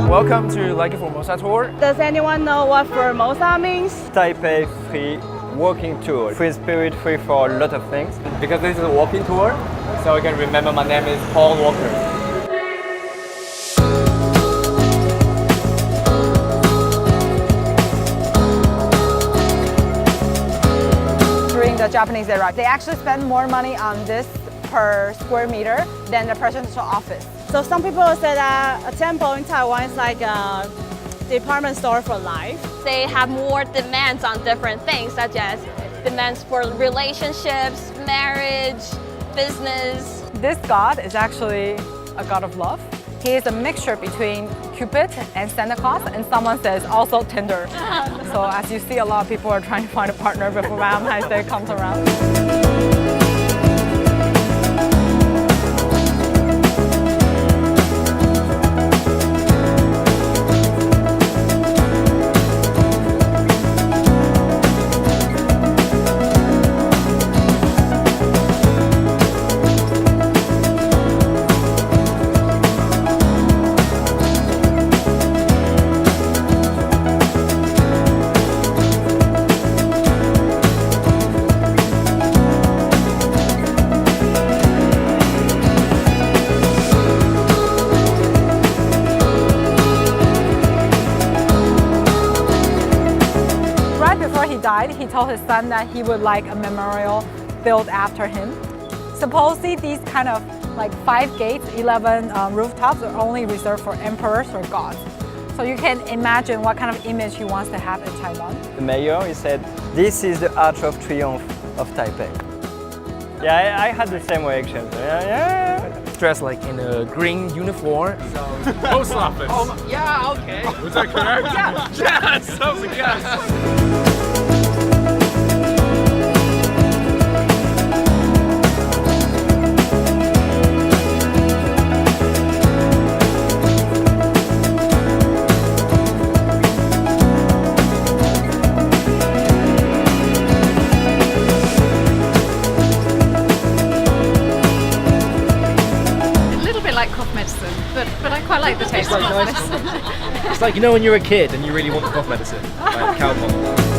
Welcome to Like It Formosa tour. Does anyone know what Formosa means? Taipei free walking tour. Free spirit, free for a lot of things. Because this is a walking tour, so you can remember my name is Paul Walker. During the Japanese era, they actually spend more money on this per square meter than the presidential office. So some people say that a temple in Taiwan is like a department store for life. They have more demands on different things, such as demands for relationships, marriage, business. This god is actually a god of love. He is a mixture between Cupid and Santa Claus, and someone says also Tinder. So as you see, a lot of people are trying to find a partner before Valentine's Day comes around. Before he died, he told his son that he would like a memorial built after him. Supposedly, these kind of like 5 gates, 11 rooftops are only reserved for emperors or gods. So you can imagine what kind of image he wants to have in Taiwan. The mayor, he said, this is the Arch of Triumph of Taipei. Yeah, I had the same reaction. Yeah. Dressed like in a green uniform. Post office. Oh, yeah, okay. Was that correct? Yeah. Yes, that was a guess. Like cough medicine, but I quite like the taste of it. It's like, you know, when you're a kid and you really want the cough medicine, like cowpox.